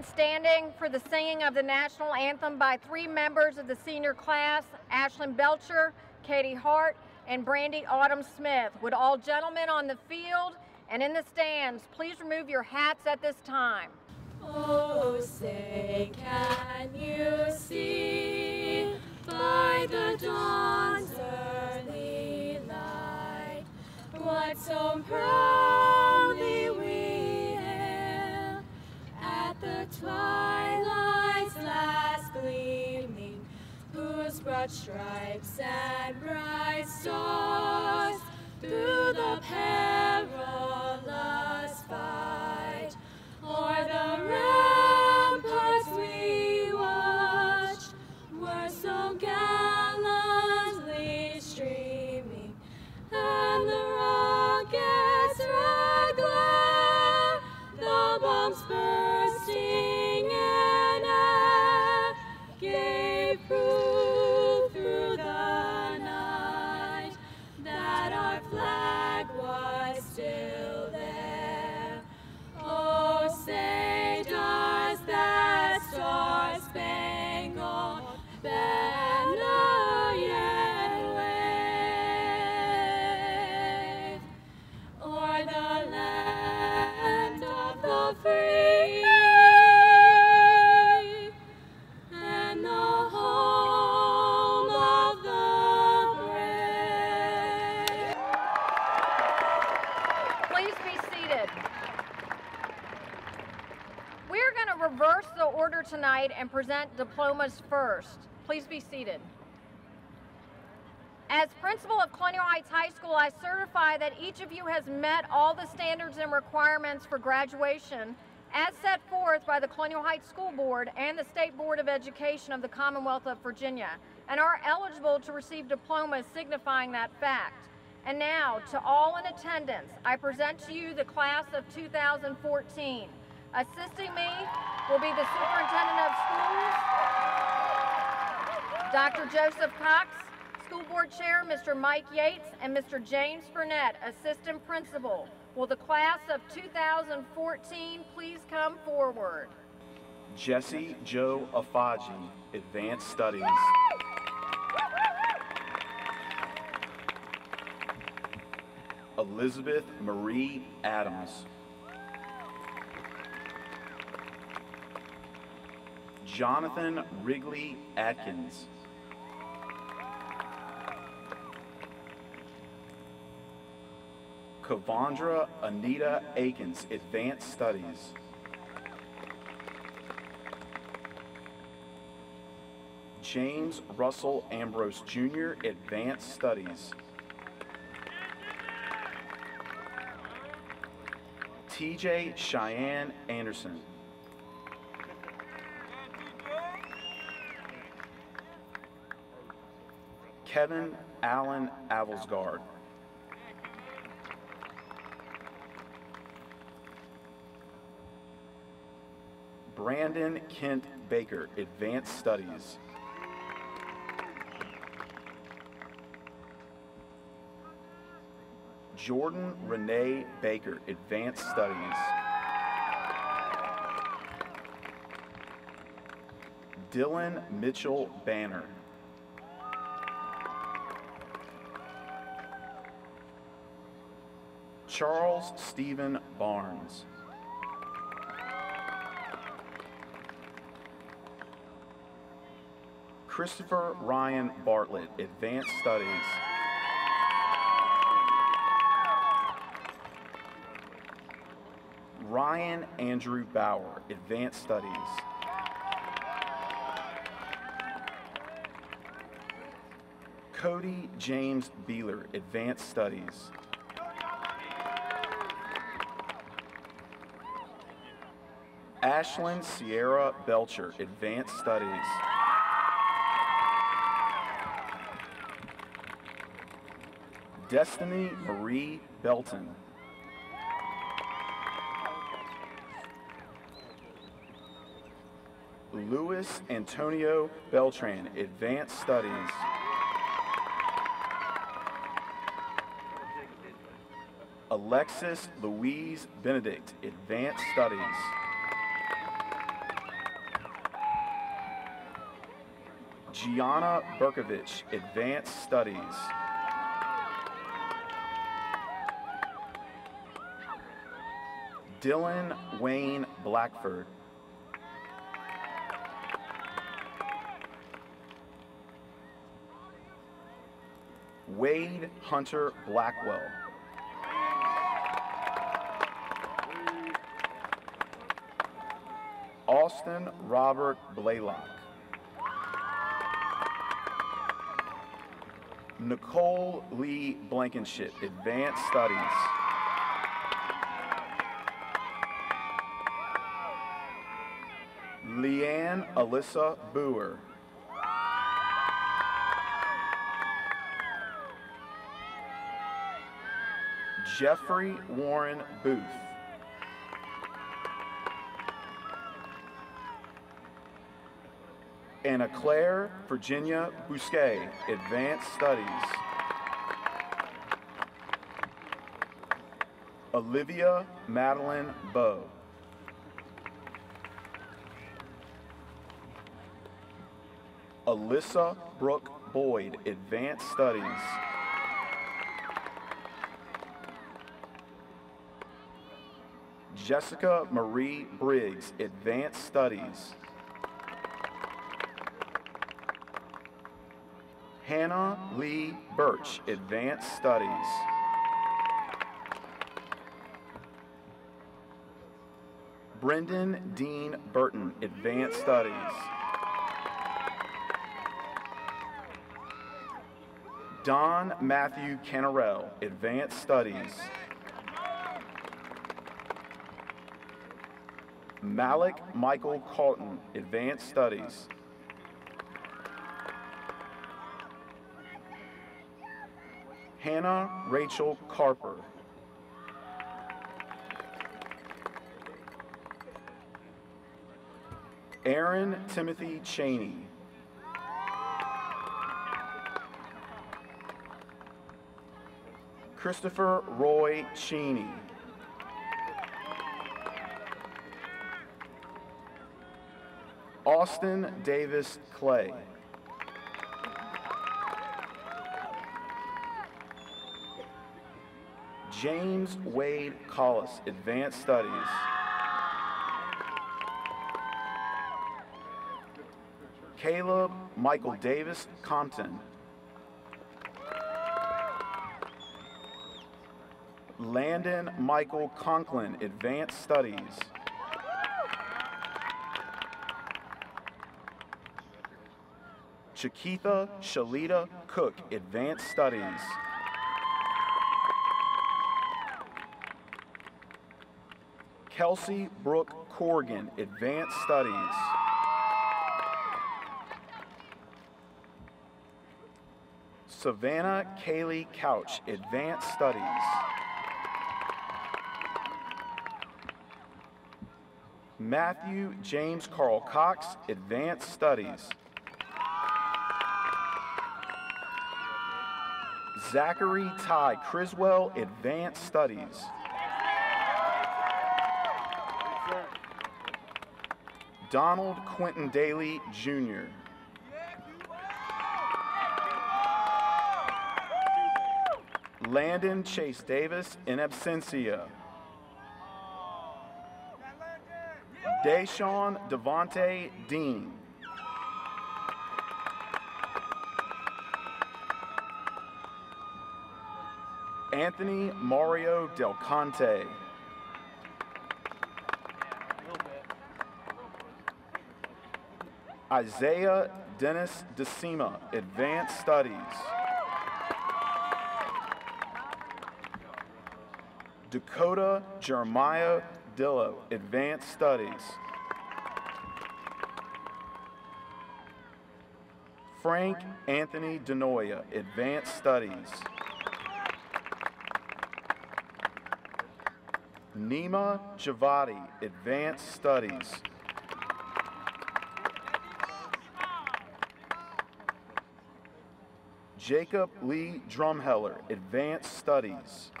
remain standing for the singing of the national anthem by 3 members of the senior class, Ashlyn Belcher, Katie Hart, and Brandy Autumn Smith. Would all gentlemen on the field and in the stands please remove your hats at this time? Oh, say, can you see by the dawn's early light what so proudly we hail at the twilight's last gleaming, whose broad stripes and bright stars through the perilous fight o'er the ramparts we watched were so gallantly streaming, and the rockets' red glare, the bombs bursting in air, gave proof through the night that our flag was still there. Oh, say does that star-spangled banner yet wave o'er the land of the free and the home of the brave? Please be seated. We're going to reverse the order tonight and present diplomas first. Please be seated. As principal of Colonial Heights High School, I certify that each of you has met all the standards and requirements for graduation as set forth by the Colonial Heights School Board and the State Board of Education of the Commonwealth of Virginia, and are eligible to receive diplomas signifying that fact. And now, to all in attendance, I present to you the class of 2014. Assisting me will be the Superintendent of Schools, Dr. Joseph Cox, School Board Chair Mr. Mike Yates, and Mr. James Burnett, Assistant Principal. Will the class of 2014 please come forward? Jesse Joe Afaji, Advanced Studies. Elizabeth Marie Adams. Jonathan Wrigley Atkins. Kavandra Anita Akins, Advanced Studies. James Russell Ambrose Jr., Advanced Studies. TJ Cheyenne Anderson. Kevin Allen Avelsgaard. Brandon Kent Baker, Advanced Studies. Jordan Renee Baker, Advanced Studies. Dylan Mitchell Banner. Charles Stephen Barnes. Christopher Ryan Bartlett, Advanced Studies. Ryan Andrew Bauer, Advanced Studies. Cody James Beeler, Advanced Studies. Ashlyn Sierra Belcher, Advanced Studies. Destiny Marie Belton. Luis Antonio Beltran, Advanced Studies. Alexis Louise Benedict, Advanced Studies. Gianna Berkovich, Advanced Studies. Dylan Wayne Blackford. Wade Hunter Blackwell. Austin Robert Blaylock. Nicole Lee Blankenship, Advanced Studies. Leanne Alyssa Boer. Jeffrey Warren Booth. Anna Claire Virginia Bousquet, Advanced Studies. Olivia Madeline Bowe. Alyssa Brooke Boyd, Advanced Studies. Jessica Marie Briggs, Advanced Studies. Hannah Lee Birch, Advanced Studies. Brendan Dean Burton, Advanced Studies. Don Matthew Canarell, Advanced Studies. Malik Michael Caughton, Advanced Studies. Hannah Rachel Carper. Aaron Timothy Cheney. Christopher Roy Cheney. Austin Davis Clay. James Wade Collis, Advanced Studies. Caleb Michael Davis Compton. Landon Michael Conklin, Advanced Studies. Chiquitha Shalita Cook, Advanced Studies. Kelsey Brooke Corrigan, Advanced Studies. Savannah Kaylee Couch, Advanced Studies. Matthew James Carl Cox, Advanced Studies. Zachary Ty Criswell, Advanced Studies. Donald Quentin Daly, Jr. Landon Chase Davis, in absentia. Deshaun Devontae Dean. Anthony Mario Del Conte. Isaiah Dennis DeSima, Advanced Studies. Dakota Jeremiah Dillo, Advanced Studies. Frank Anthony Denoya, Advanced Studies. Nima Javadi, Advanced Studies. Jacob Lee Drumheller, Advanced Studies.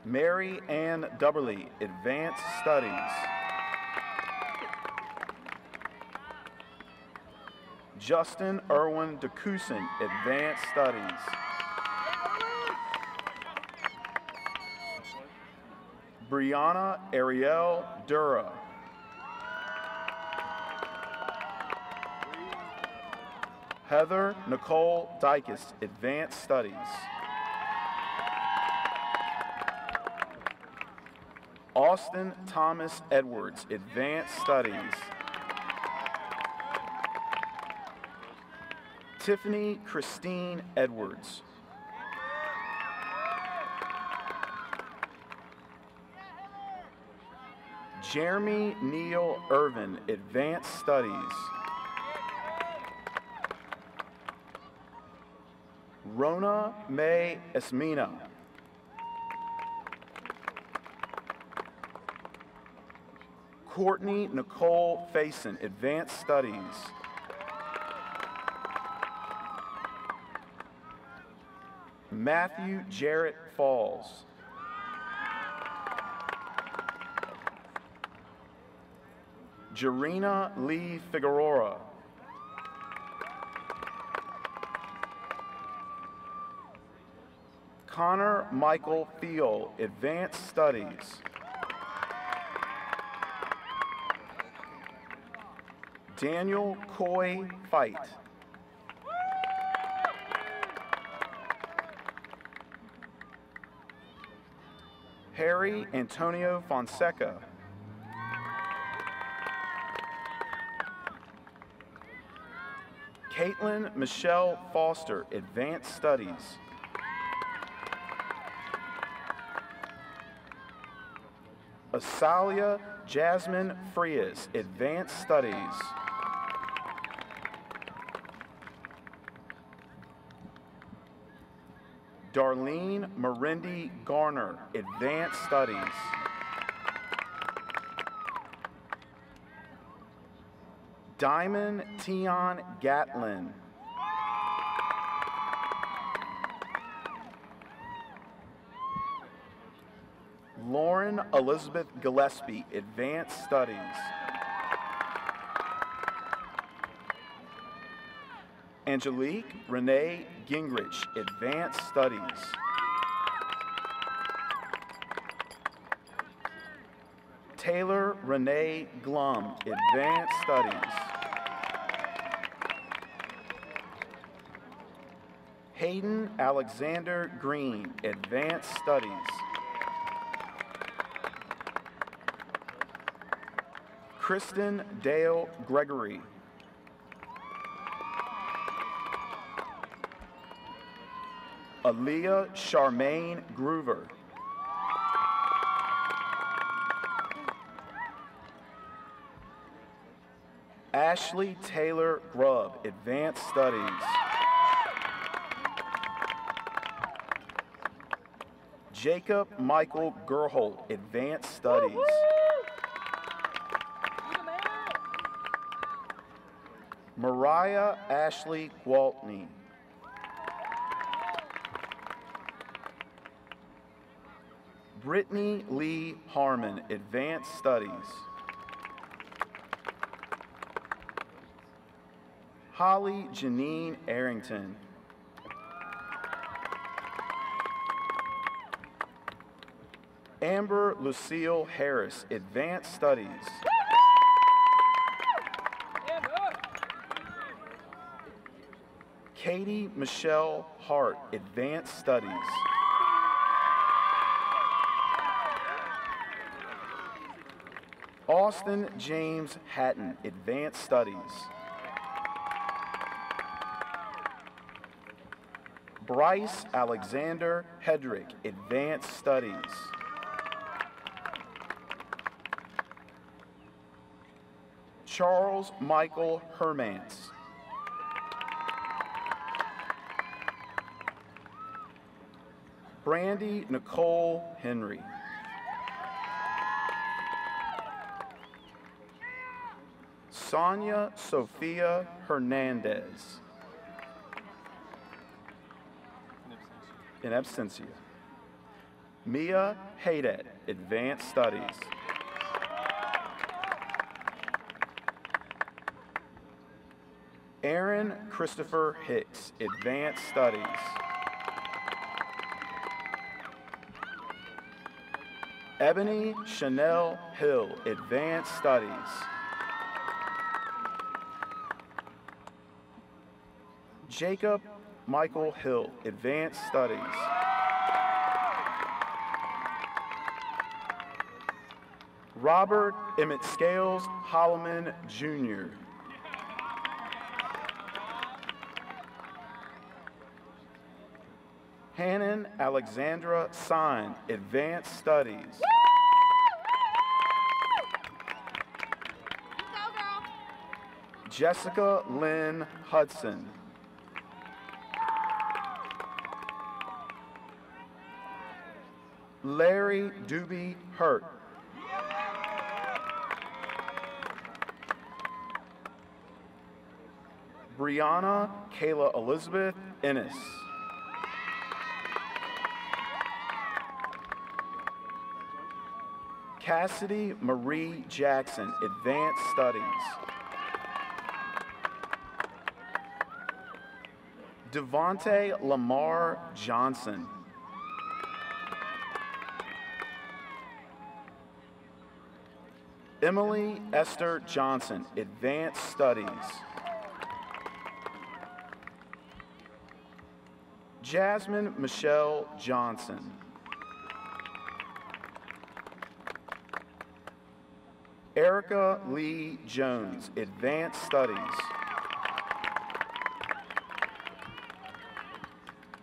Mary Ann Dubberly, Advanced Studies. Justin Irwin DeCusin, Advanced Studies. Brianna Ariel Dura. Heather Nicole Dykes, Advanced Studies. Austin Thomas Edwards, Advanced Studies. Tiffany Christine Edwards. Jeremy Neal Irvin, Advanced Studies. Rona May Esmina. Courtney Nicole Faison, Advanced Studies. Matthew Jarrett Falls. Jarena Lee Figueroa. Connor Michael Thiel, Advanced Studies. Daniel Coy Fight. Harry Antonio Fonseca. Caitlin Michelle Foster, Advanced Studies. Asalia Jasmine Frias, Advanced Studies. Darlene Marindy Garner, Advanced Studies. Diamond Tion Gatlin. Lauren Elizabeth Gillespie, Advanced Studies. Angelique Renee Gingrich, Advanced Studies. Taylor Renee Glum, Advanced Studies. Hayden Alexander Green, Advanced Studies. Kristen Dale Gregory. Aaliyah Charmaine Groover. Ashley Taylor Grubb, Advanced Studies. Jacob Michael Gerholt, Advanced Studies. Mariah Ashley Gwaltney. Brittany Lee Harmon, Advanced Studies. Holly Janine Arrington. Amber Lucille Harris, Advanced Studies. Katie Michelle Hart, Advanced Studies. Austin James Hatton, Advanced Studies. Bryce Alexander Hedrick, Advanced Studies. Charles Michael Hermance. Brandy Nicole Henry. Sonia Sophia Hernandez. In absentia. Mia Haydet, Advanced Studies. Aaron Christopher Hicks, Advanced Studies. Ebony Chanel Hill, Advanced Studies. Jacob Michael Hill, Advanced Studies. Robert Emmett Scales Holloman, Jr. Hannon Alexandra Sign, Advanced Studies. Jessica Lynn Hudson. Larry Doobie Hurt. Brianna Kayla Elizabeth Ennis. Cassidy Marie Jackson, Advanced Studies. Devontae Lamar Johnson. Emily Esther Johnson, Advanced Studies. Jasmine Michelle Johnson. Erica Lee Jones, Advanced Studies.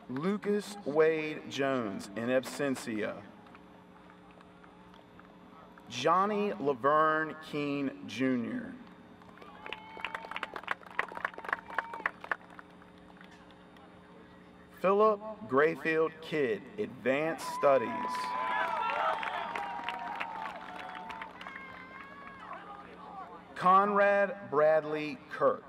Lucas Wade Jones, in absentia. Johnny Laverne Keene, Jr. Philip Grayfield Kidd, Advanced Studies. Conrad Bradley Kirk.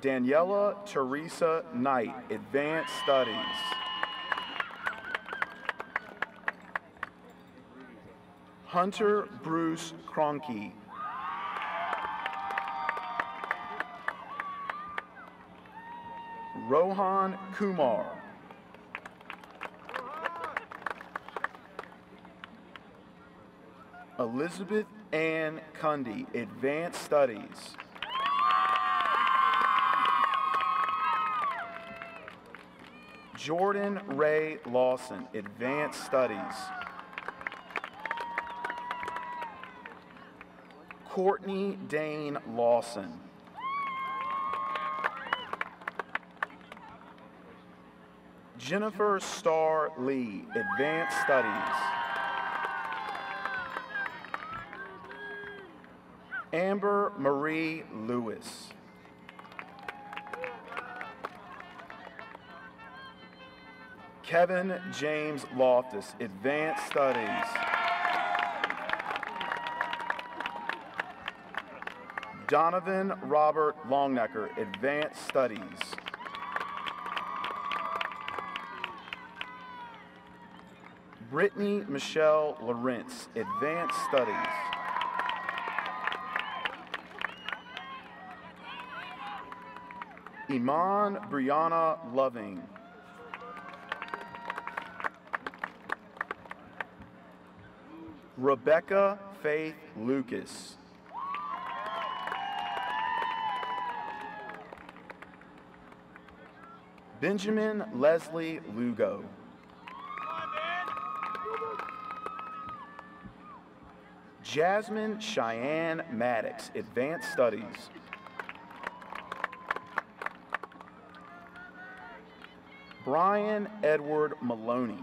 Daniela Teresa Knight, Advanced Studies. Hunter Bruce Cronky. Rohan Kumar. Elizabeth Ann Cundy, Advanced Studies. Jordan Ray Lawson, Advanced Studies. Courtney Dane Lawson. Jennifer Starr Lee, Advanced Studies. Amber Marie Lewis. Kevin James Loftus, Advanced Studies. Donovan Robert Longnecker, Advanced Studies. Brittany Michelle Lawrence, Advanced Studies. Iman Brianna Loving. Rebecca Faith Lucas. Benjamin Leslie Lugo. Jasmine Cheyenne Maddox, Advanced Studies. Brian Edward Maloney.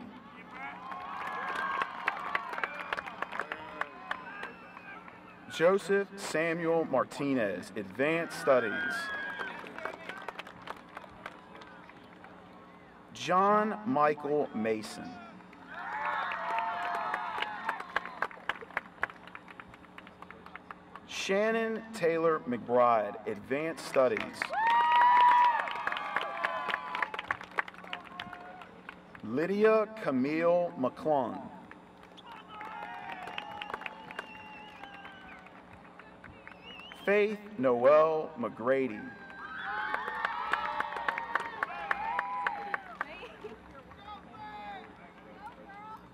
Joseph Samuel Martinez, Advanced Studies. John Michael Mason. Shannon Taylor McBride, Advanced Studies. Lydia Camille McClung. Faith Noel McGrady.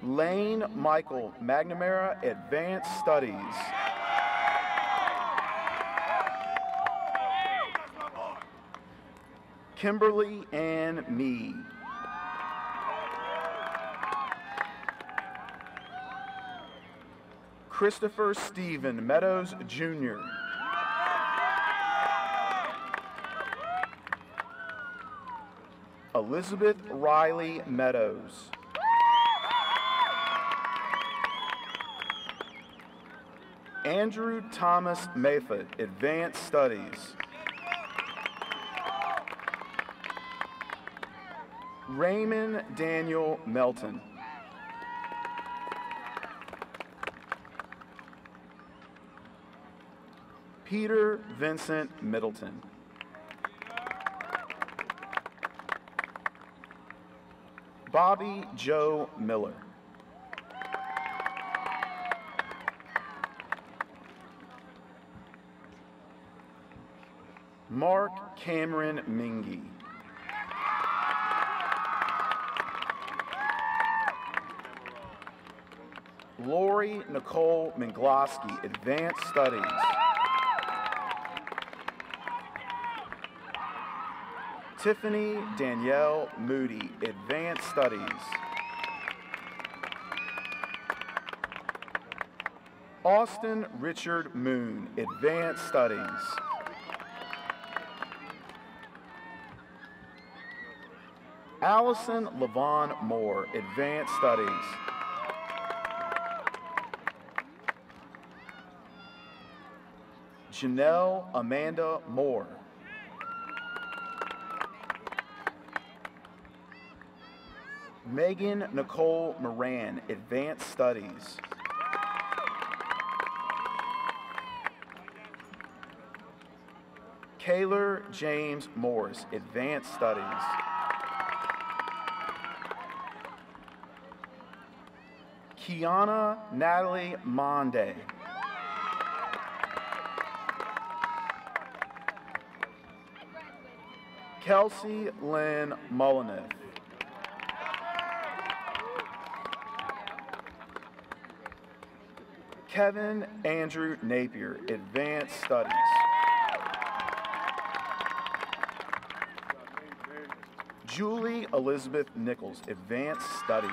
Lane Michael McNamara, Advanced Studies. Kimberly Ann Mee. Christopher Stephen Meadows, Jr. Elizabeth Riley Meadows. Andrew Thomas Mayford, Advanced Studies. Raymond Daniel Melton. Peter Vincent Middleton. Bobby Joe Miller. Mark Cameron Mingy. Lori Nicole Mingloski, Advanced Studies. Tiffany Danielle Moody, Advanced Studies. Austin Richard Moon, Advanced Studies. Allison Levon Moore, Advanced Studies. Janelle Amanda Moore. Megan Nicole Moran, Advanced Studies. Kaylor James Morris, Advanced Studies. Kiana Natalie Monde. Kelsey Lynn Mulliniff. Kevin Andrew Napier, Advanced Studies. Julie Elizabeth Nichols, Advanced Studies.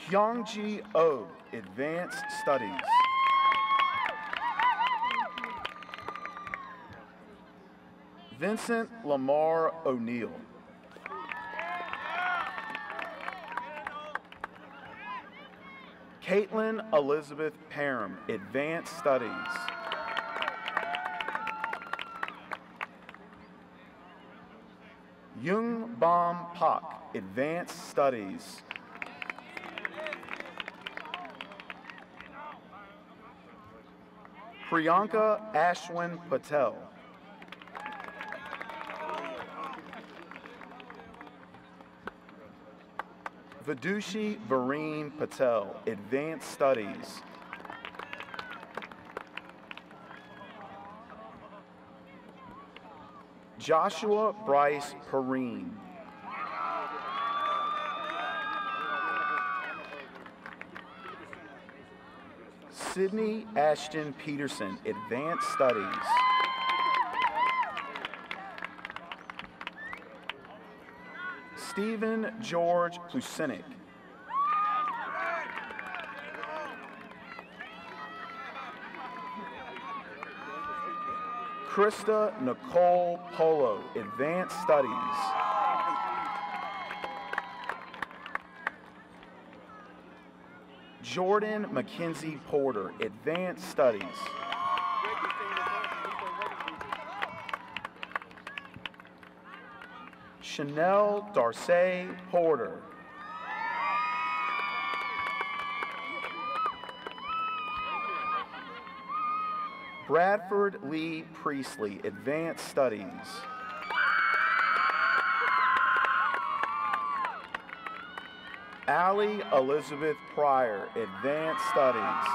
Hyungji Oh, Advanced Studies. Vincent Lamar O'Neill. Caitlin Elizabeth Parham, Advanced Studies. Yung Bom Pak, Advanced Studies. Priyanka Ashwin Patel. Vidushi Vareen Patel, Advanced Studies. Joshua Bryce Perrine. Sydney Ashton Peterson, Advanced Studies. Stephen George Plusinik. Krista Nicole Polo, Advanced Studies. Jordan Mackenzie Porter, Advanced Studies. Chanel Darcy Porter. Bradford Lee Priestley, Advanced Studies. Allie Elizabeth Pryor, Advanced Studies.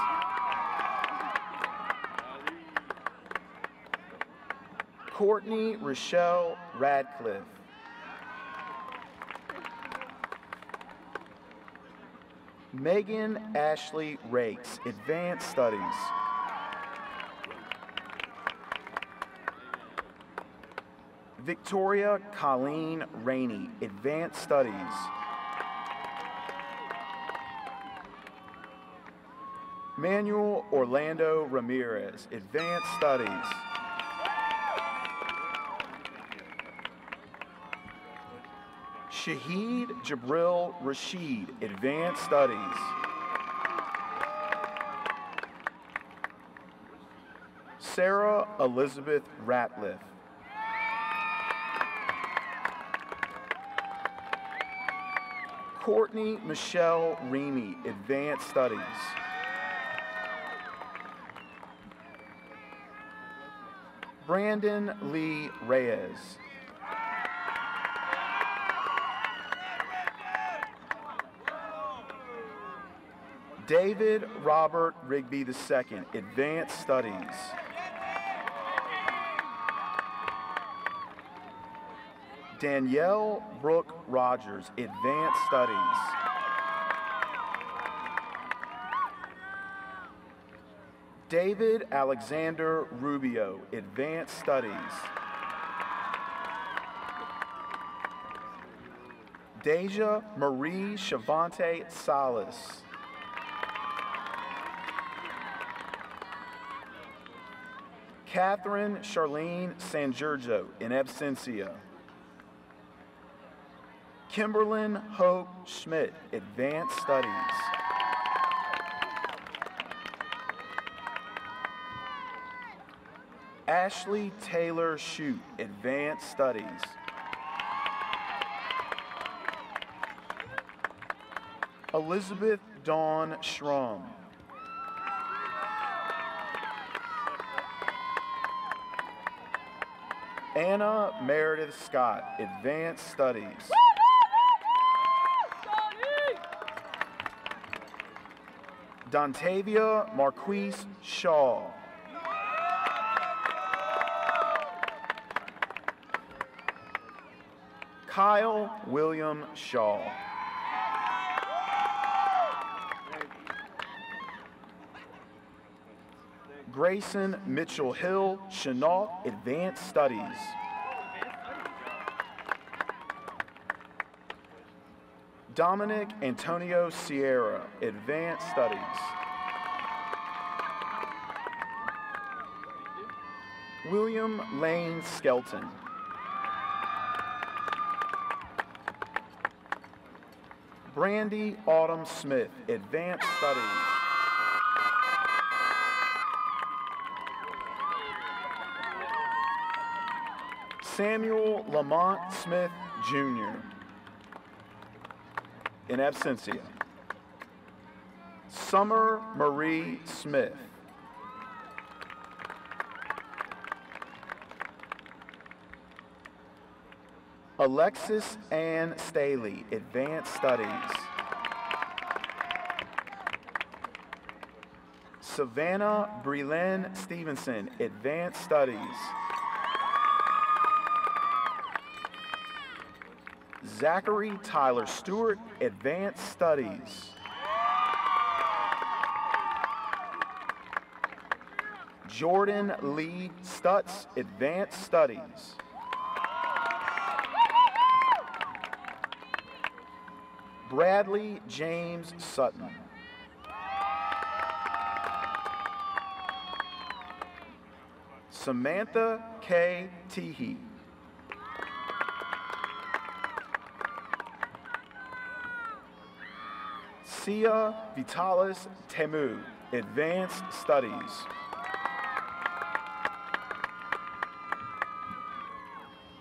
Courtney Rochelle Radcliffe. Megan Ashley Rakes, Advanced Studies. Victoria Colleen Rainey, Advanced Studies. Manuel Orlando Ramirez, Advanced Studies. Shahid Jabril Rashid, Advanced Studies. Sarah Elizabeth Ratliff. Courtney Michelle Reamy, Advanced Studies. Brandon Lee Reyes. David Robert Rigby II, Advanced Studies. Danielle Brooke Rogers, Advanced Studies. David Alexander Rubio, Advanced Studies. Deja Marie Shavante Salas. Catherine Charlene Sanjurjo, in absentia. Kimberlyn Hope Schmidt, Advanced Studies. Ashley Taylor Shute, Advanced Studies. Elizabeth Dawn Schrum. Anna Meredith Scott, Advanced Studies. Dontavia Marquise Shaw. Kyle William Shaw. Grayson Mitchell Hill, Chenault, Advanced Studies. Dominic Antonio Sierra, Advanced Studies. William Lane Skelton. Brandy Autumn Smith, Advanced Studies. Samuel Lamont Smith, Jr. in absentia. Summer Marie Smith. Alexis Ann Staley, Advanced Studies. Savannah Breland Stevenson, Advanced Studies. Zachary Tyler Stewart, Advanced Studies. Jordan Lee Stutz, Advanced Studies. Bradley James Sutton. Samantha K. Teehee. Sia Vitalis Temu, Advanced Studies.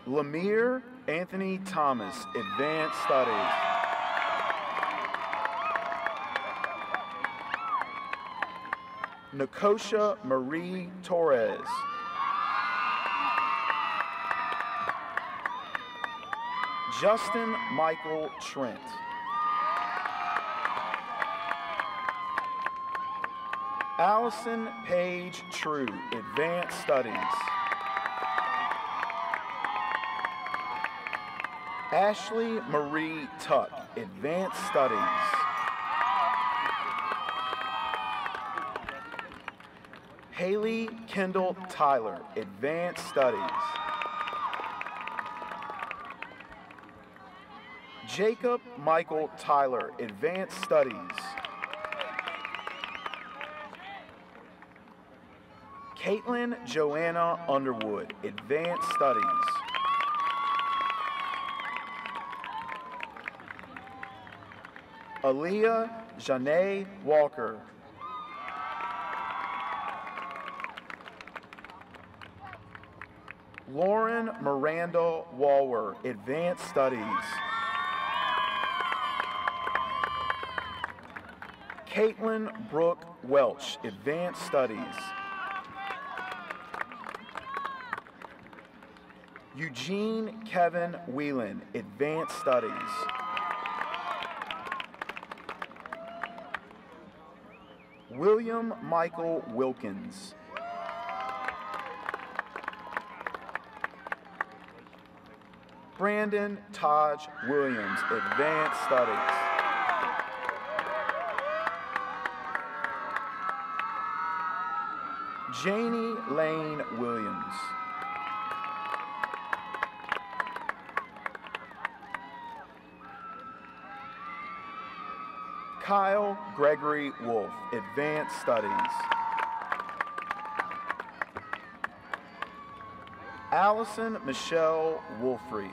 Lemire Anthony Thomas, Advanced Studies. Nikosha Marie Torres. Justin Michael Trent. Allison Page True, Advanced Studies. Ashley Marie Tuck, Advanced Studies. Haley Kendall Tyler, Advanced Studies. Jacob Michael Tyler, Advanced Studies. Caitlin Joanna Underwood, Advanced Studies. Aaliyah Janae Walker. Lauren Miranda Walwer, Advanced Studies. Caitlin Brooke Welch, Advanced Studies. Eugene Kevin Whelan, Advanced Studies. William Michael Wilkins. Brandon Taj Williams, Advanced Studies. Janie Lane Williams. Kyle Gregory Wolf, Advanced Studies. Allison Michelle Wolfrey.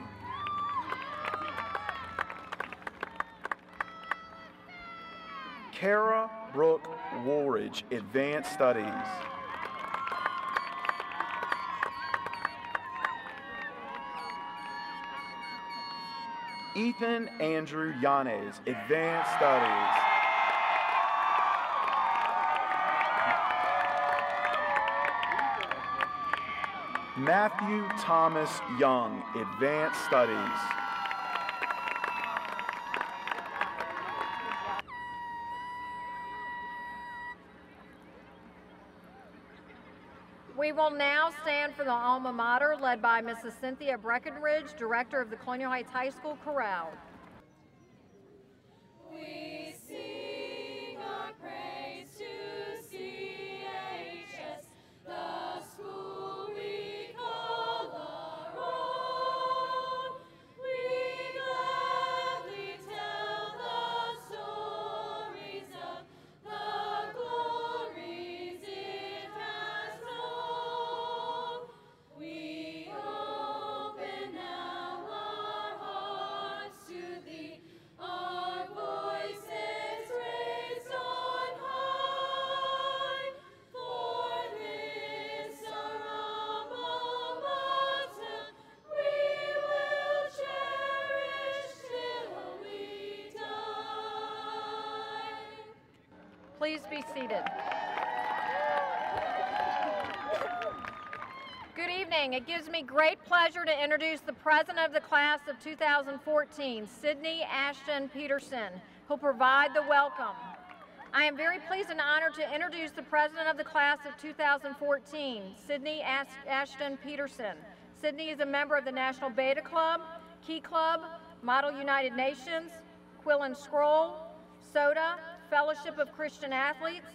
Kara Brooke Woolridge, Advanced Studies. Ethan Andrew Yanez, Advanced Studies. Matthew Thomas Young, Advanced Studies. We will now stand for the alma mater led by Mrs. Cynthia Breckenridge, Director of the Colonial Heights High School Chorale. We sing our praise to CHS, the school we call our own. We gladly tell the stories of the glories it has known. We open now our hearts to thee, our voices raised on high, for this our alma mater we will cherish till we die. Please be seated. Good evening. It gives me great pleasure to introduce the president of the class of 2014, Sydney Ashton Peterson, who'll provide the welcome. I am very pleased and honored to introduce the president of the class of 2014, Sydney Ashton Peterson. Sydney is a member of the National Beta Club, Key Club, Model United Nations, Quill and Scroll, SODA, Fellowship of Christian Athletes,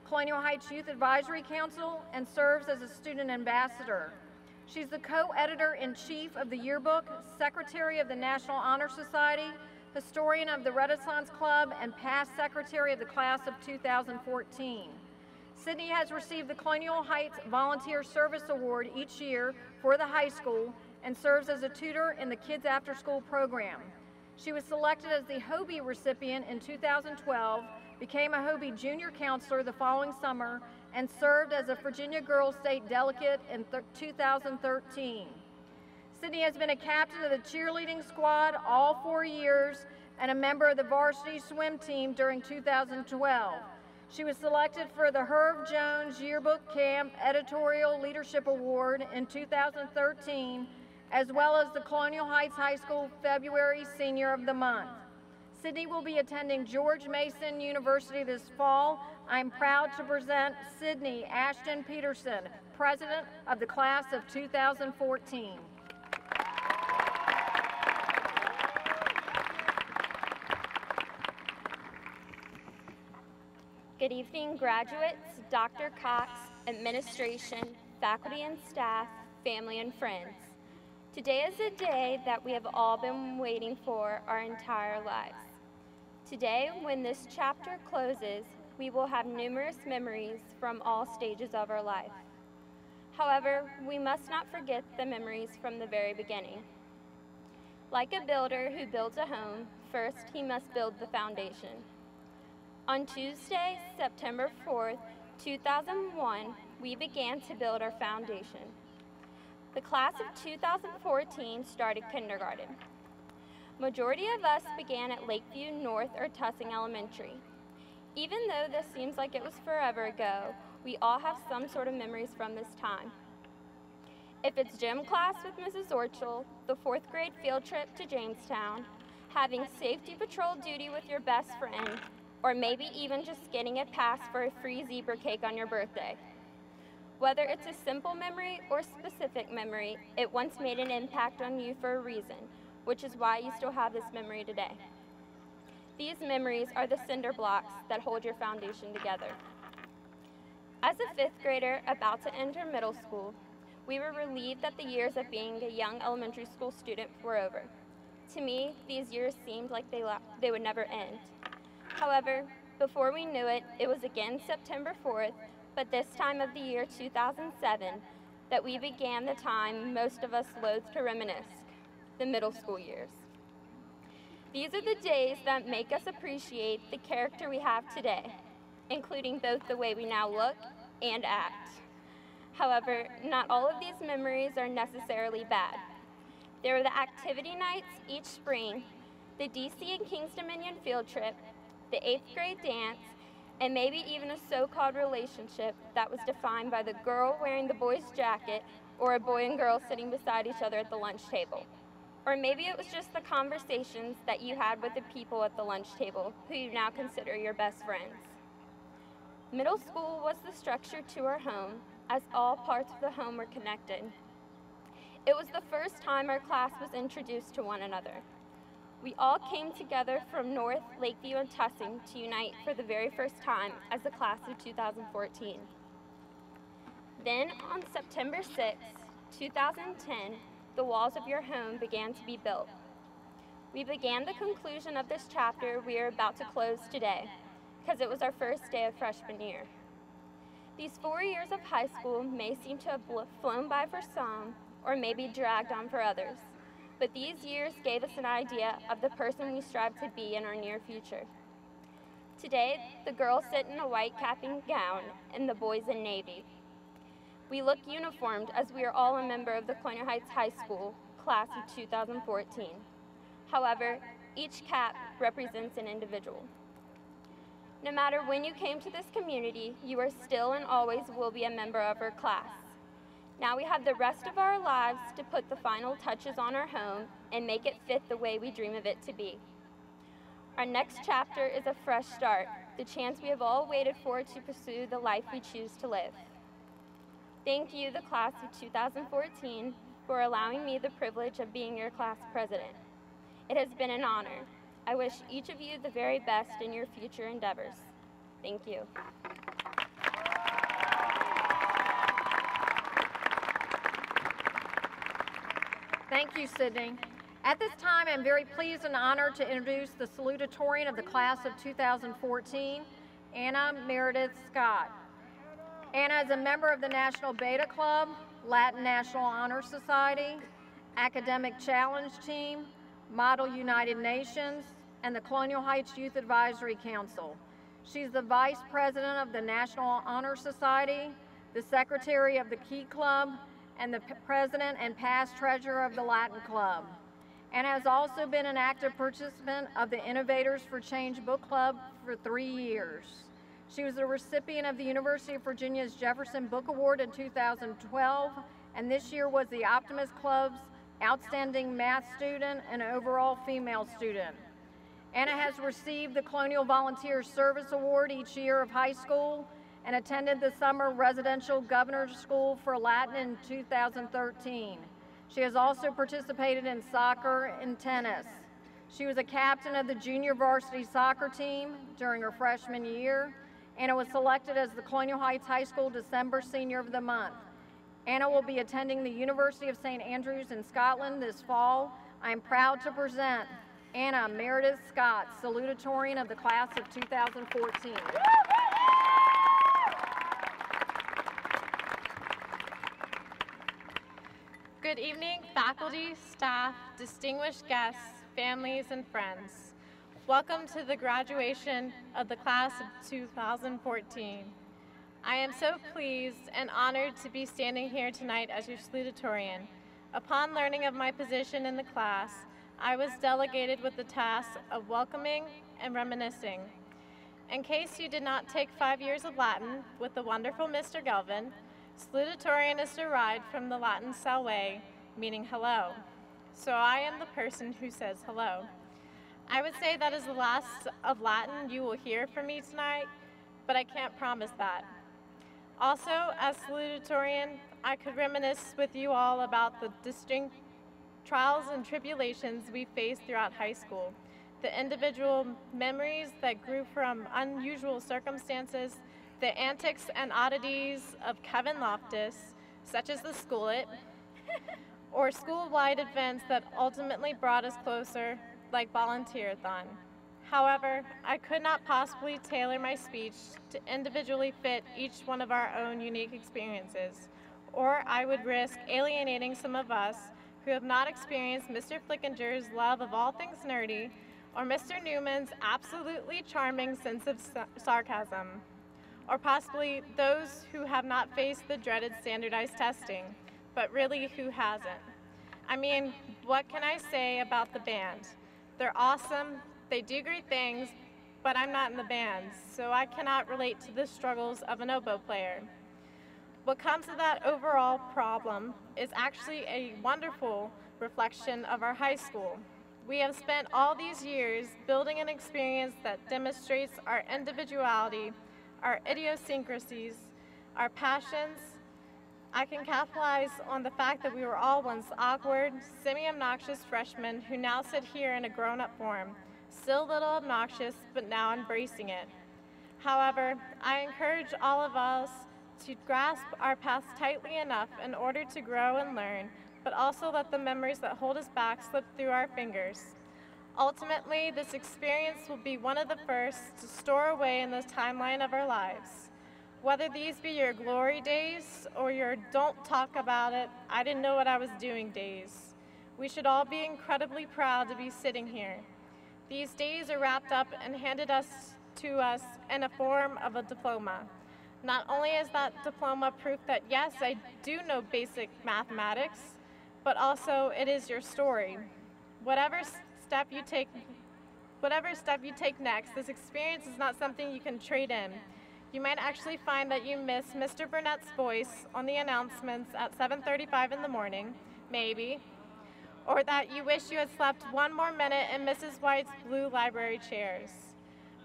Colonial Heights Youth Advisory Council, and serves as a student ambassador. She's the co-editor-in-chief of the yearbook, secretary of the National Honor Society, historian of the Renaissance Club, and past secretary of the class of 2014. Sydney has received the Colonial Heights Volunteer Service Award each year for the high school and serves as a tutor in the Kids After School program. She was selected as the Hobie recipient in 2012, became a Hobie Junior Counselor the following summer, and served as a Virginia Girls State Delegate in 2013. Sydney has been a captain of the cheerleading squad all 4 years and a member of the varsity swim team during 2012. She was selected for the Herb Jones Yearbook Camp Editorial Leadership Award in 2013, as well as the Colonial Heights High School February Senior of the Month. Sydney will be attending George Mason University this fall I am proud to present Sydney Ashton Peterson, President of the Class of 2014. Good evening, graduates, Dr. Cox, administration, faculty and staff, family and friends. Today is a day that we have all been waiting for our entire lives. Today, when this chapter closes, we will have numerous memories from all stages of our life. However, we must not forget the memories from the very beginning. Like a builder who builds a home, first he must build the foundation. On Tuesday, September 4th, 2001, we began to build our foundation. The class of 2014 started kindergarten. Majority of us began at Lakeview North or Tussing Elementary. Even though this seems like it was forever ago, we all have some sort of memories from this time. If it's gym class with Mrs. Orchel, the 4th grade field trip to Jamestown, having safety patrol duty with your best friend, or maybe even just getting a pass for a free zebra cake on your birthday. Whether it's a simple memory or specific memory, it once made an impact on you for a reason, which is why you still have this memory today. These memories are the cinder blocks that hold your foundation together. As a 5th grader about to enter middle school, we were relieved that the years of being a young elementary school student were over. To me, these years seemed like they would never end. However, before we knew it, it was again September 4th, but this time of the year 2007, that we began the time most of us loathe to reminisce, the middle school years. These are the days that make us appreciate the character we have today, including both the way we now look and act. However, not all of these memories are necessarily bad. There were the activity nights each spring, the DC and Kings Dominion field trip, the 8th grade dance, and maybe even a so-called relationship that was defined by the girl wearing the boy's jacket or a boy and girl sitting beside each other at the lunch table. Or maybe it was just the conversations that you had with the people at the lunch table who you now consider your best friends. Middle school was the structure to our home, as all parts of the home were connected. It was the first time our class was introduced to one another. We all came together from North, Lakeview, and Tussing to unite for the very first time as the class of 2014. Then on September 6, 2010, the walls of your home began to be built. We began the conclusion of this chapter we are about to close today, because it was our first day of freshman year. These 4 years of high school may seem to have flown by for some, or maybe dragged on for others, but these years gave us an idea of the person we strive to be in our near future. Today, the girls sit in a white cap and gown, and the boys in navy. We look uniformed as we are all a member of the Colonial Heights High School, class of 2014. However, each cap represents an individual. No matter when you came to this community, you are still and always will be a member of our class. Now we have the rest of our lives to put the final touches on our home and make it fit the way we dream of it to be. Our next chapter is a fresh start, the chance we have all waited for to pursue the life we choose to live. Thank you, the class of 2014, for allowing me the privilege of being your class president. It has been an honor. I wish each of you the very best in your future endeavors. Thank you. Thank you, Sydney. At this time, I'm very pleased and honored to introduce the salutatorian of the class of 2014, Anna Meredith Scott. Anna is a member of the National Beta Club, Latin National Honor Society, Academic Challenge Team, Model United Nations, and the Colonial Heights Youth Advisory Council. She's the Vice President of the National Honor Society, the Secretary of the Key Club, and the President and past Treasurer of the Latin Club, and has also been an active participant of the Innovators for Change Book Club for 3 years. She was a recipient of the University of Virginia's Jefferson Book Award in 2012, and this year was the Optimist Club's Outstanding Math Student and Overall Female Student. Anna has received the Colonial Volunteer Service Award each year of high school and attended the Summer Residential Governor's School for Latin in 2013. She has also participated in soccer and tennis. She was a captain of the junior varsity soccer team during her freshman year. Anna was selected as the Colonial Heights High School December Senior of the Month. Anna will be attending the University of St. Andrews in Scotland this fall. I am proud to present Anna Meredith Scott, salutatorian of the class of 2014. Good evening, faculty, staff, distinguished guests, families, and friends. Welcome to the graduation of the class of 2014. I am so pleased and honored to be standing here tonight as your salutatorian. Upon learning of my position in the class, I was delegated with the task of welcoming and reminiscing. In case you did not take 5 years of Latin with the wonderful Mr. Gelvin, salutatorian is derived from the Latin salve, meaning hello. So I am the person who says hello. I would say that is the last of Latin you will hear from me tonight, but I can't promise that. Also, as salutatorian, I could reminisce with you all about the distinct trials and tribulations we faced throughout high school, the individual memories that grew from unusual circumstances, the antics and oddities of Kevin Loftus, such as the Schoolit, or school-wide events that ultimately brought us closer, like Volunteer-a-thon. However, I could not possibly tailor my speech to individually fit each one of our own unique experiences, or I would risk alienating some of us who have not experienced Mr. Flickinger's love of all things nerdy, or Mr. Newman's absolutely charming sense of sarcasm, or possibly those who have not faced the dreaded standardized testing, but really who hasn't. I mean, what can I say about the band? They're awesome, they do great things, but I'm not in the band, so I cannot relate to the struggles of an oboe player. What comes of that overall problem is actually a wonderful reflection of our high school. We have spent all these years building an experience that demonstrates our individuality, our idiosyncrasies, our passions. I can capitalize on the fact that we were all once awkward, semi-obnoxious freshmen who now sit here in a grown-up form, still a little obnoxious, but now embracing it. However, I encourage all of us to grasp our past tightly enough in order to grow and learn, but also let the memories that hold us back slip through our fingers. Ultimately, this experience will be one of the first to store away in the timeline of our lives. Whether these be your glory days or your don't talk about it, I didn't know what I was doing days, we should all be incredibly proud to be sitting here. These days are wrapped up and handed to us in a form of a diploma. Not only is that diploma proof that yes, I do know basic mathematics, but also it is your story. Whatever step you take next, this experience is not something you can trade in. You might actually find that you miss Mr. Burnett's voice on the announcements at 7:35 in the morning, maybe, or that you wish you had slept one more minute in Mrs. White's blue library chairs.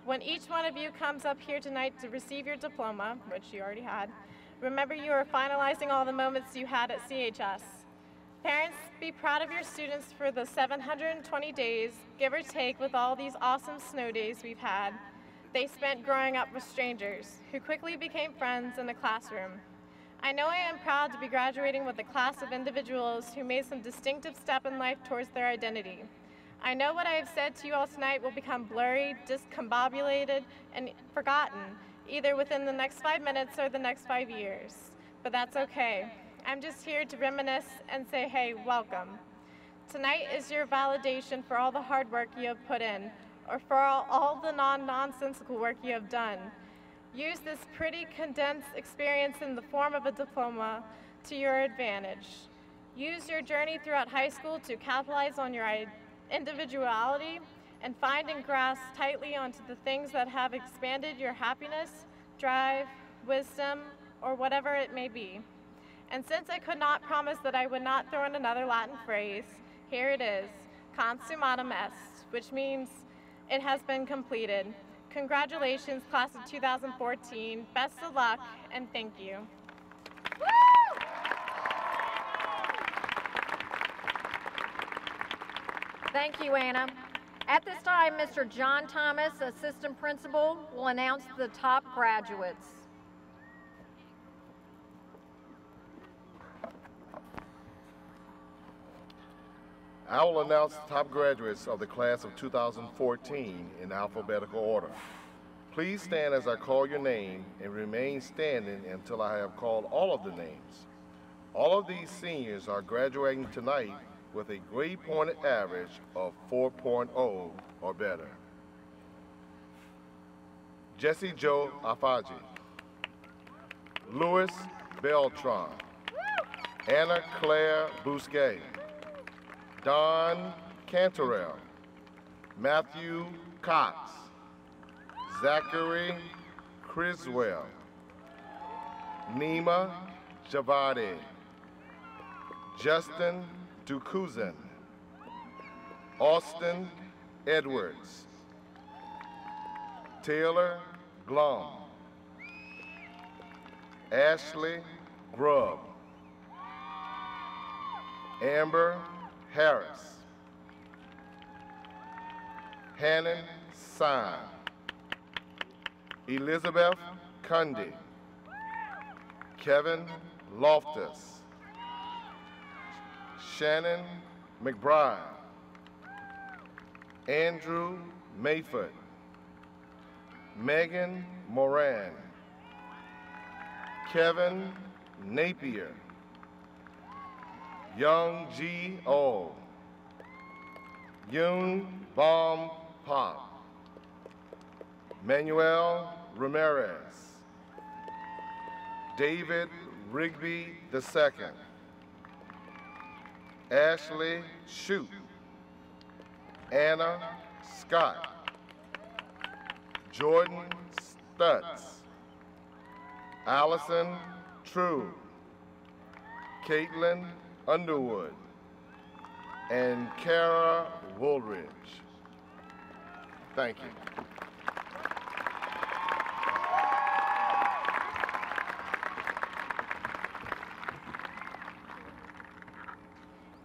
When each one of you comes up here tonight to receive your diploma, which you already had, remember you are finalizing all the moments you had at CHS. Parents, be proud of your students for the 720 days, give or take, with all these awesome snow days we've had. They spent growing up with strangers, who quickly became friends in the classroom. I know I am proud to be graduating with a class of individuals who made some distinctive step in life towards their identity. I know what I have said to you all tonight will become blurry, discombobulated, and forgotten, either within the next 5 minutes or the next 5 years. But that's okay. I'm just here to reminisce and say, hey, welcome. Tonight is your validation for all the hard work you have put in, or for all the nonsensical work you have done. Use this pretty condensed experience in the form of a diploma to your advantage. Use your journey throughout high school to capitalize on your individuality and find and grasp tightly onto the things that have expanded your happiness, drive, wisdom, or whatever it may be. And since I could not promise that I would not throw in another Latin phrase, here it is, consummatum est, which means It has been completed. Congratulations, class of 2014. Best of luck, and thank you. Thank you, Anna. At this time, Mr. John Thomas, Assistant Principal, will announce the top graduates. I will announce the top graduates of the class of 2014 in alphabetical order. Please stand as I call your name and remain standing until I have called all of the names. All of these seniors are graduating tonight with a grade-pointed average of 4.0 or better. Jesse Joe Afaji, Louis Beltran, Anna Claire Bousquet, Don Cantorell, Matthew Cox, Zachary Criswell, Nima Javadi, Justin Dukuzan, Austin Edwards, Taylor Glum, Ashley Grubb, Amber Harris, Hannon Sign, Elizabeth Cundy, Kevin Loftus, Shannon McBride, Andrew Mayfoot, Megan Moran, Kevin Napier, Young G. O, Yoon Bom Pop, Manuel Ramirez, David Rigby II, Ashley Shute, Anna Scott, Jordan Stutz, Allison True, Caitlin Underwood, and Kara Woolridge. Thank you.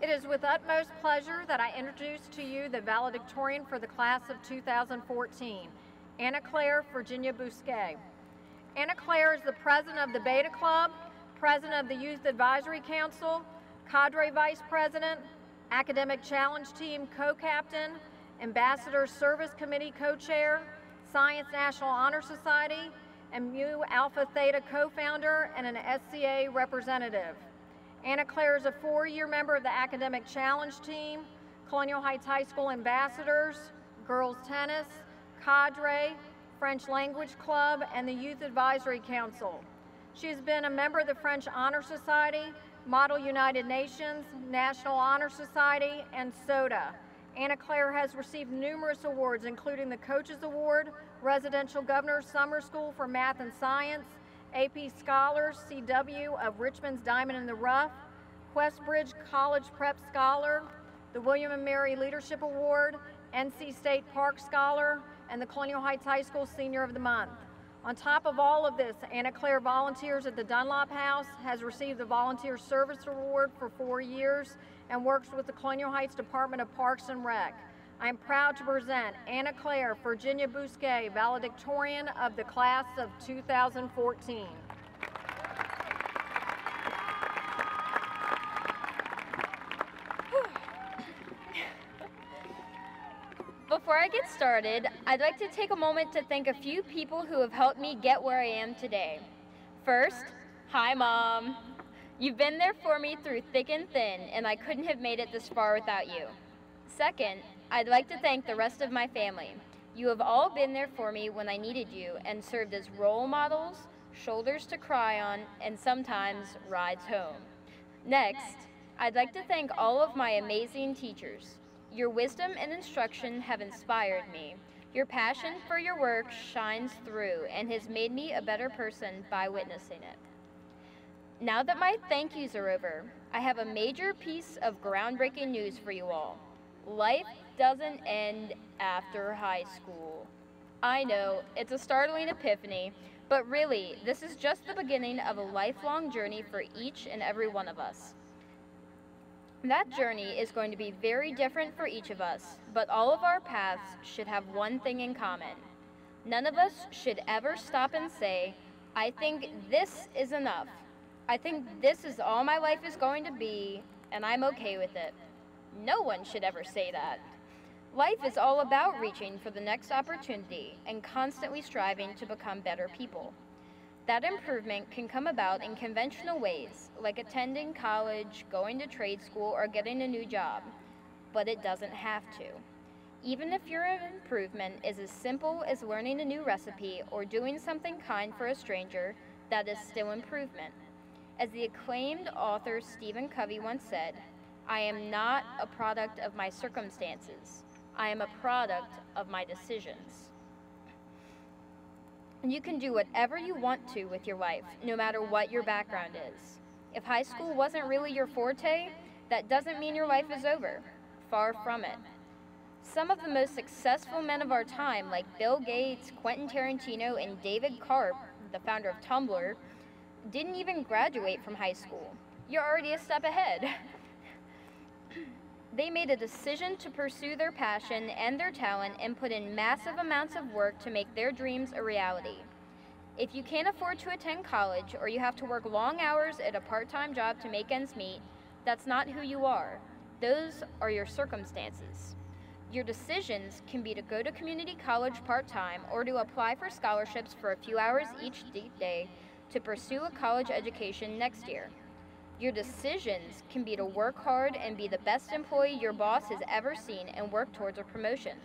It is with utmost pleasure that I introduce to you the valedictorian for the class of 2014, Anna Claire Virginia Bousquet. Anna Claire is the president of the Beta Club, president of the Youth Advisory Council, cadre vice president, academic challenge team co-captain, ambassador service committee co-chair, Science National Honor Society, and Mu Alpha Theta co-founder and an SCA representative. Anna Claire is a 4-year member of the academic challenge team, Colonial Heights High School ambassadors, girls tennis, cadre, French language club, and the Youth Advisory Council. She has been a member of the French Honor Society, Model United Nations, National Honor Society, and SODA. Anna Claire has received numerous awards, including the Coaches Award, Residential Governor's Summer School for Math and Science, AP Scholars, CW of Richmond's Diamond in the Rough, Questbridge College Prep Scholar, the William & Mary Leadership Award, NC State Park Scholar, and the Colonial Heights High School Senior of the Month. On top of all of this, Anna Claire volunteers at the Dunlop House, has received the Volunteer Service Award for 4 years, and works with the Colonial Heights Department of Parks and Rec. I am proud to present Anna Claire Virginia Bousquet, valedictorian of the class of 2014. Before I get started, I'd like to take a moment to thank a few people who have helped me get where I am today. First, hi Mom. You've been there for me through thick and thin, and I couldn't have made it this far without you. Second, I'd like to thank the rest of my family. You have all been there for me when I needed you and served as role models, shoulders to cry on, and sometimes rides home. Next, I'd like to thank all of my amazing teachers. Your wisdom and instruction have inspired me. Your passion for your work shines through and has made me a better person by witnessing it. Now that my thank yous are over, I have a major piece of groundbreaking news for you all. Life doesn't end after high school. I know, it's a startling epiphany, but really, this is just the beginning of a lifelong journey for each and every one of us. That journey is going to be very different for each of us, but all of our paths should have one thing in common. None of us should ever stop and say, I think this is enough. I think this is all my life is going to be, and I'm okay with it. No one should ever say that. Life is all about reaching for the next opportunity and constantly striving to become better people. That improvement can come about in conventional ways, like attending college, going to trade school, or getting a new job, but it doesn't have to. Even if your improvement is as simple as learning a new recipe or doing something kind for a stranger, that is still improvement. As the acclaimed author Stephen Covey once said, I am not a product of my circumstances. I am a product of my decisions. And you can do whatever you want to with your life, no matter what your background is. If high school wasn't really your forte, that doesn't mean your life is over. Far from it. Some of the most successful men of our time, like Bill Gates, Quentin Tarantino, and David Karp, the founder of Tumblr, didn't even graduate from high school. You're already a step ahead. They made a decision to pursue their passion and their talent and put in massive amounts of work to make their dreams a reality. If you can't afford to attend college or you have to work long hours at a part-time job to make ends meet, that's not who you are. Those are your circumstances. Your decisions can be to go to community college part-time or to apply for scholarships for a few hours each day to pursue a college education next year. Your decisions can be to work hard and be the best employee your boss has ever seen and work towards a promotion.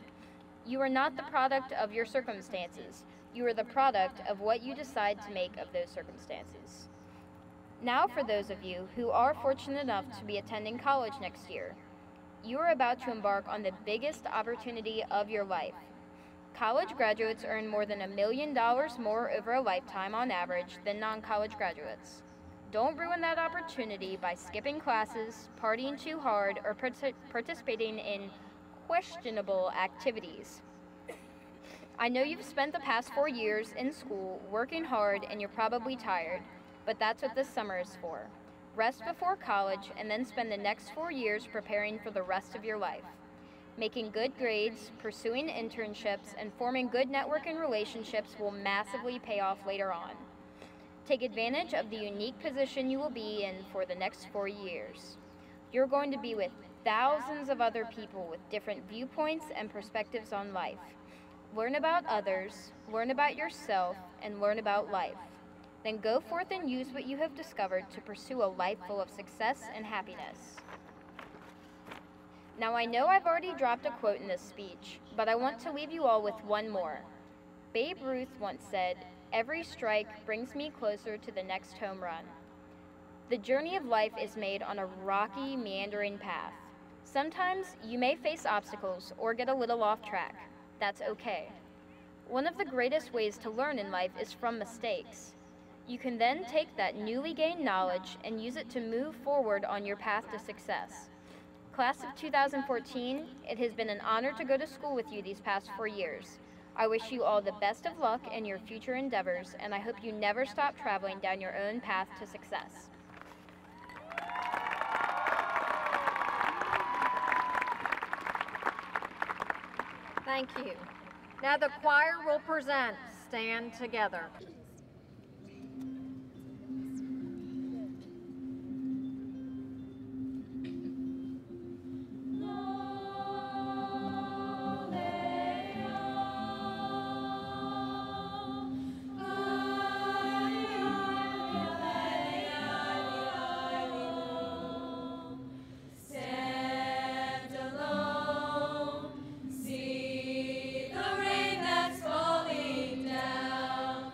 You are not the product of your circumstances. You are the product of what you decide to make of those circumstances. Now for those of you who are fortunate enough to be attending college next year, you are about to embark on the biggest opportunity of your life. College graduates earn more than $1 million more over a lifetime on average than non-college graduates. Don't ruin that opportunity by skipping classes, partying too hard, or participating in questionable activities. I know you've spent the past 4 years in school working hard and you're probably tired, but that's what this summer is for. Rest before college and then spend the next 4 years preparing for the rest of your life. Making good grades, pursuing internships, and forming good networking relationships will massively pay off later on. Take advantage of the unique position you will be in for the next 4 years. You're going to be with thousands of other people with different viewpoints and perspectives on life. Learn about others, learn about yourself, and learn about life. Then go forth and use what you have discovered to pursue a life full of success and happiness. Now I know I've already dropped a quote in this speech, but I want to leave you all with one more. Babe Ruth once said, "Every strike brings me closer to the next home run." The journey of life is made on a rocky, meandering path. Sometimes you may face obstacles or get a little off track. That's okay. One of the greatest ways to learn in life is from mistakes. You can then take that newly gained knowledge and use it to move forward on your path to success. Class of 2014, it has been an honor to go to school with you these past 4 years. I wish you all the best of luck in your future endeavors, and I hope you never stop traveling down your own path to success. Thank you. Now the choir will present Stand Together. See the rain that's falling down.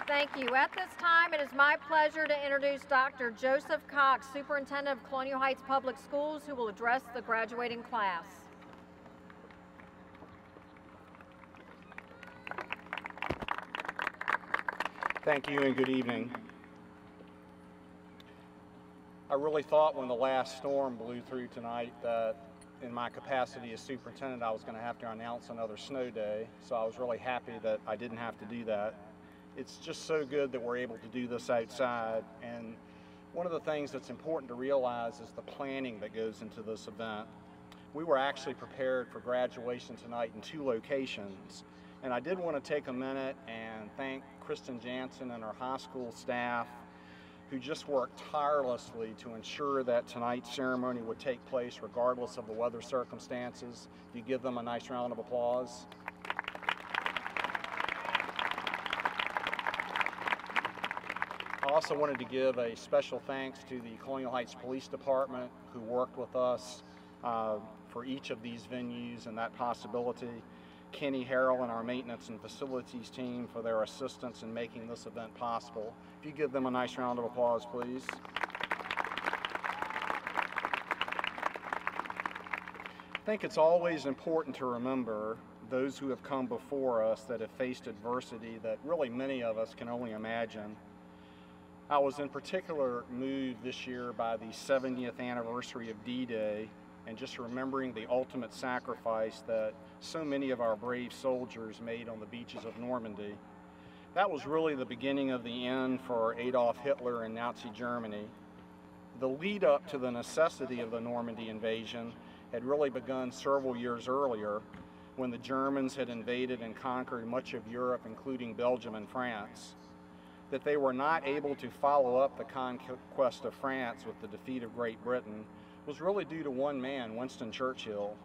Thank you. At this time, it is my pleasure to introduce Dr. Joseph Cox, Superintendent of Colonial Heights Public Schools, who will address the graduating class. Thank you and good evening. I really thought when the last storm blew through tonight that in my capacity as superintendent I was going to have to announce another snow day, so I was really happy that I didn't have to do that. It's just so good that we're able to do this outside, and one of the things that's important to realize is the planning that goes into this event. We were actually prepared for graduation tonight in 2 locations, and I did want to take a minute and thank Kristen Jansen and our high school staff who just worked tirelessly to ensure that tonight's ceremony would take place regardless of the weather circumstances. If you give them a nice round of applause. I also wanted to give a special thanks to the Colonial Heights Police Department who worked with us for each of these venues and that possibility. Kenny Harrell and our maintenance and facilities team for their assistance in making this event possible. If you give them a nice round of applause, please. I think it's always important to remember those who have come before us that have faced adversity that really many of us can only imagine. I was in particular moved this year by the 70th anniversary of D-Day and just remembering the ultimate sacrifice that so many of our brave soldiers made on the beaches of Normandy. That was really the beginning of the end for Adolf Hitler and Nazi Germany. The lead up to the necessity of the Normandy invasion had really begun several years earlier when the Germans had invaded and conquered much of Europe, including Belgium and France. That they were not able to follow up the conquest of France with the defeat of Great Britain was really due to one man, Winston Churchill.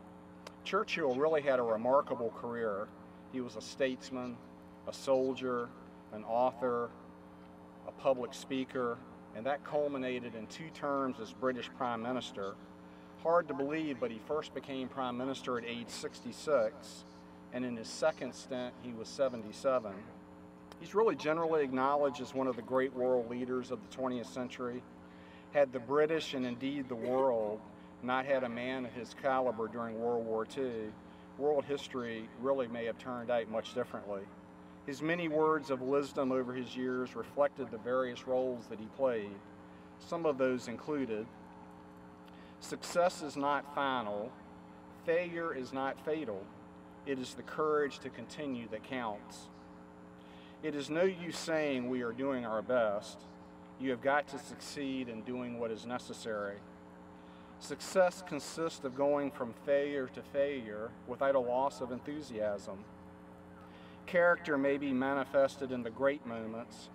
Churchill really had a remarkable career. He was a statesman, a soldier, an author, a public speaker, and that culminated in 2 terms as British Prime Minister. Hard to believe, but he first became Prime Minister at age 66, and in his second stint, he was 77. He's really generally acknowledged as one of the great world leaders of the 20th century. Had the British and indeed the world not had a man of his caliber during World War II, world history really may have turned out much differently. His many words of wisdom over his years reflected the various roles that he played. Some of those included, success is not final, failure is not fatal, it is the courage to continue that counts. It is no use saying we are doing our best. You have got to succeed in doing what is necessary. Success consists of going from failure to failure without a loss of enthusiasm. Character may be manifested in the great moments,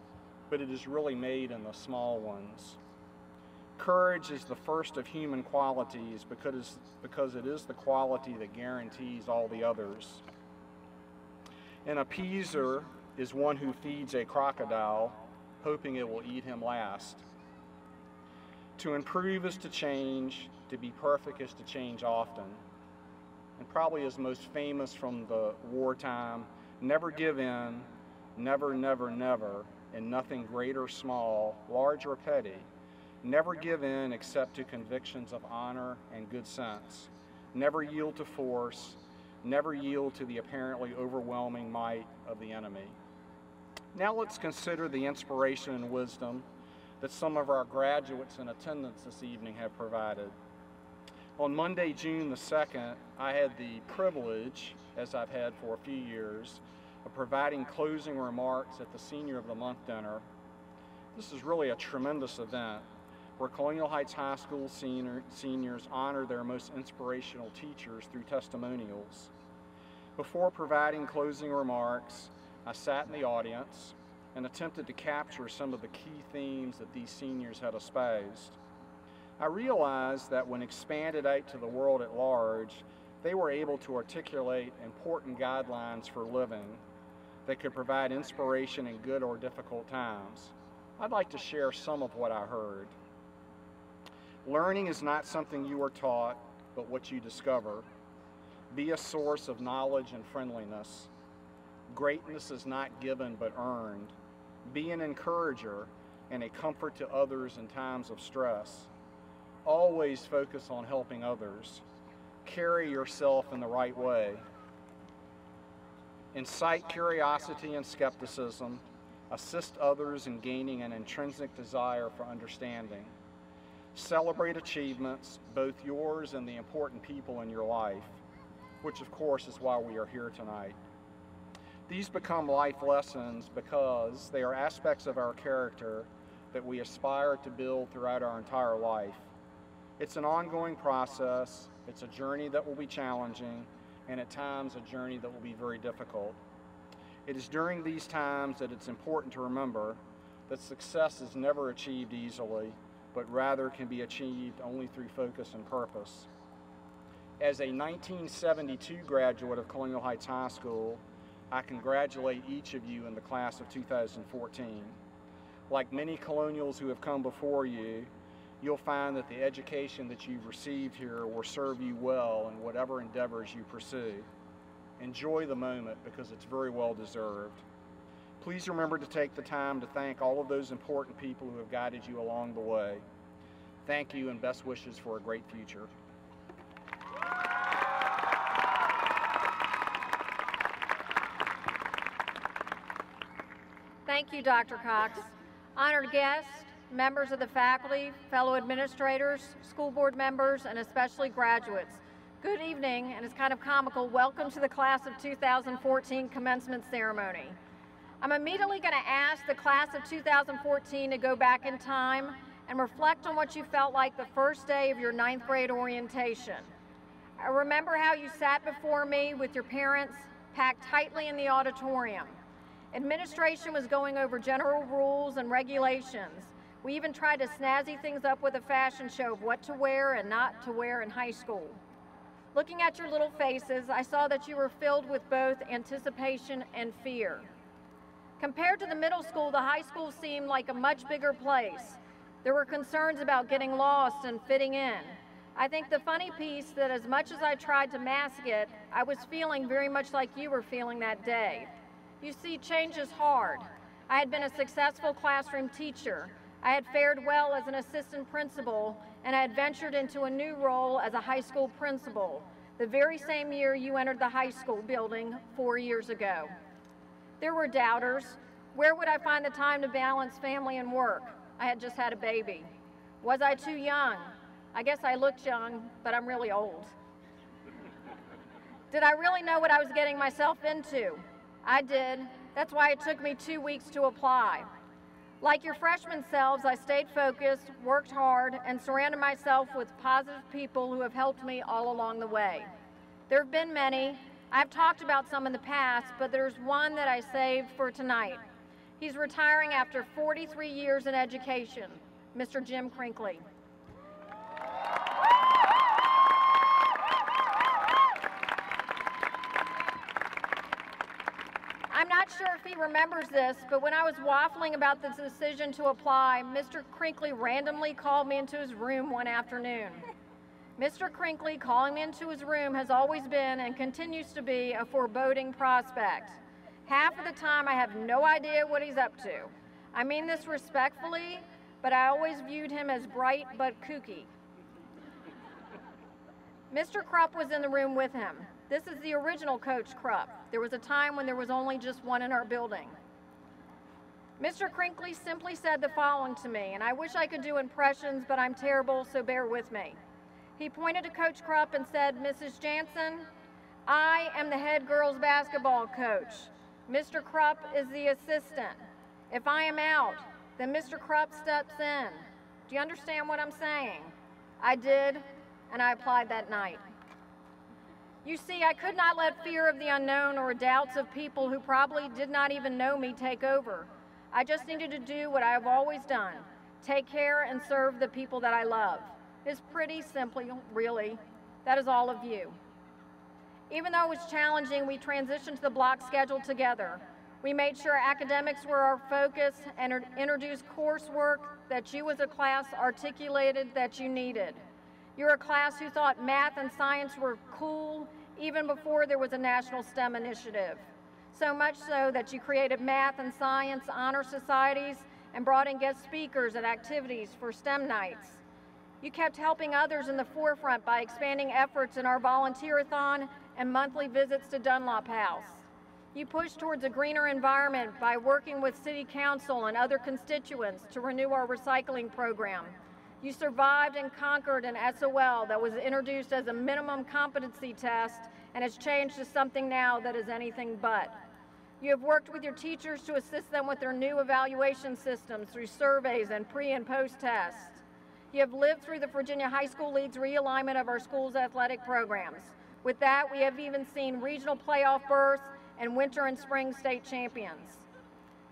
but it is really made in the small ones. Courage is the first of human qualities because it is the quality that guarantees all the others. An appeaser is one who feeds a crocodile, hoping it will eat him last. To improve is to change, to be perfect is to change often. And probably is most famous from the wartime, never give in, never, never, never, in nothing great or small, large or petty. Never give in except to convictions of honor and good sense. Never yield to force, never yield to the apparently overwhelming might of the enemy. Now let's consider the inspiration and wisdom that some of our graduates in attendance this evening have provided. On Monday, June the 2nd, I had the privilege, as I've had for a few years, of providing closing remarks at the Senior of the Month dinner. This is really a tremendous event where Colonial Heights High School seniors honor their most inspirational teachers through testimonials. Before providing closing remarks, I sat in the audience and attempted to capture some of the key themes that these seniors had espoused. I realized that when expanded out to the world at large, they were able to articulate important guidelines for living that could provide inspiration in good or difficult times. I'd like to share some of what I heard. Learning is not something you are taught, but what you discover. Be a source of knowledge and friendliness. Greatness is not given but earned. be an encourager and a comfort to others in times of stress. Always focus on helping others. Carry yourself in the right way. Incite curiosity and skepticism. Assist others in gaining an intrinsic desire for understanding. Celebrate achievements, both yours and the important people in your life, which of course is why we are here tonight. These become life lessons because they are aspects of our character that we aspire to build throughout our entire life. It's an ongoing process, it's a journey that will be challenging, and at times a journey that will be very difficult. It is during these times that it's important to remember that success is never achieved easily, but rather can be achieved only through focus and purpose. As a 1972 graduate of Colonial Heights High School, I congratulate each of you in the class of 2014. Like many Colonials who have come before you, you'll find that the education that you've received here will serve you well in whatever endeavors you pursue. Enjoy the moment because it's very well deserved. Please remember to take the time to thank all of those important people who have guided you along the way. Thank you and best wishes for a great future. Thank you, Dr. Cox. Honored guests, members of the faculty, fellow administrators, school board members, and especially graduates. Good evening, and it's kind of comical, welcome to the class of 2014 commencement ceremony. I'm immediately going to ask the class of 2014 to go back in time and reflect on what you felt like the first day of your 9th grade orientation. I remember how you sat before me with your parents packed tightly in the auditorium. Administration was going over general rules and regulations. We even tried to snazzy things up with a fashion show of what to wear and not to wear in high school. Looking at your little faces, I saw that you were filled with both anticipation and fear. Compared to the middle school, the high school seemed like a much bigger place. There were concerns about getting lost and fitting in. I think the funny piece that as much as I tried to mask it, I was feeling very much like you were feeling that day. You see, change is hard. I had been a successful classroom teacher. I had fared well as an assistant principal, and I had ventured into a new role as a high school principal, the very same year you entered the high school building 4 years ago. There were doubters. Where would I find the time to balance family and work? I had just had a baby. Was I too young? I guess I looked young, but I'm really old. Did I really know what I was getting myself into? I did. That's why it took me 2 weeks to apply. Like your freshman selves, I stayed focused, worked hard, and surrounded myself with positive people who have helped me all along the way. There have been many. I've talked about some in the past, but there's one that I saved for tonight. He's retiring after 43 years in education, Mr. Jim Crinkley. I'm not sure if he remembers this, but when I was waffling about the decision to apply, Mr. Crinkley randomly called me into his room one afternoon. Mr. Crinkley calling me into his room has always been and continues to be a foreboding prospect. Half of the time I have no idea what he's up to. I mean this respectfully, but I always viewed him as bright but kooky. Mr. Krupp was in the room with him. This is the original Coach Krupp. There was a time when there was only just one in our building. Mr. Crinkley simply said the following to me, and I wish I could do impressions, but I'm terrible, so bear with me. He pointed to Coach Krupp and said, "Mrs. Jansen, I am the head girls basketball coach. Mr. Krupp is the assistant. If I am out, then Mr. Krupp steps in. Do you understand what I'm saying?" I did, and I applied that night. You see, I could not let fear of the unknown or doubts of people who probably did not even know me take over. I just needed to do what I have always done, take care and serve the people that I love. It's pretty simple, really. That is all of you. Even though it was challenging, we transitioned to the block schedule together. We made sure academics were our focus and introduced coursework that you as a class articulated that you needed. You're a class who thought math and science were cool even before there was a national STEM initiative. So much so that you created math and science honor societies and brought in guest speakers at activities for STEM nights. You kept helping others in the forefront by expanding efforts in our volunteer-a-thon and monthly visits to Dunlop House. You pushed towards a greener environment by working with City Council and other constituents to renew our recycling program. You survived and conquered an SOL that was introduced as a minimum competency test and has changed to something now that is anything but. You have worked with your teachers to assist them with their new evaluation systems through surveys and pre and post tests. You have lived through the Virginia High School League's realignment of our school's athletic programs. With that, we have even seen regional playoff berths and winter and spring state champions.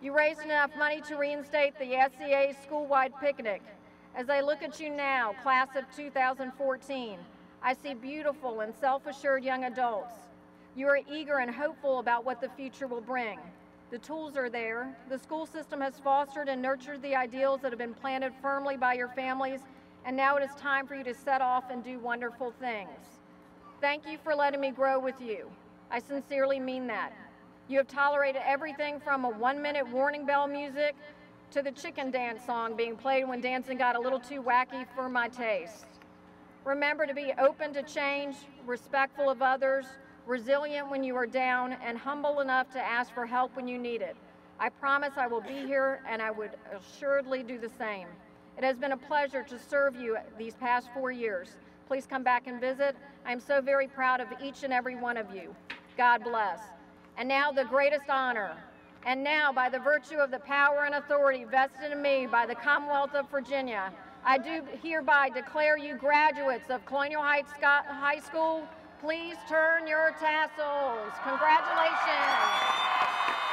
You raised enough money to reinstate the SCA school-wide picnic. As I look at you now, class of 2014, I see beautiful and self-assured young adults. You are eager and hopeful about what the future will bring. The tools are there. The school system has fostered and nurtured the ideals that have been planted firmly by your families, and now it is time for you to set off and do wonderful things. Thank you for letting me grow with you. I sincerely mean that. You have tolerated everything from a 1-minute warning bell music to the chicken dance song being played when dancing got a little too wacky for my taste. Remember to be open to change, respectful of others, resilient when you are down, and humble enough to ask for help when you need it. I promise I will be here, and I would assuredly do the same. It has been a pleasure to serve you these past 4 years. Please come back and visit. I am so very proud of each and every one of you. God bless. And now the greatest honor. And now, by the virtue of the power and authority vested in me by the Commonwealth of Virginia, I do hereby declare you graduates of Colonial Heights High School. Please turn your tassels. Congratulations.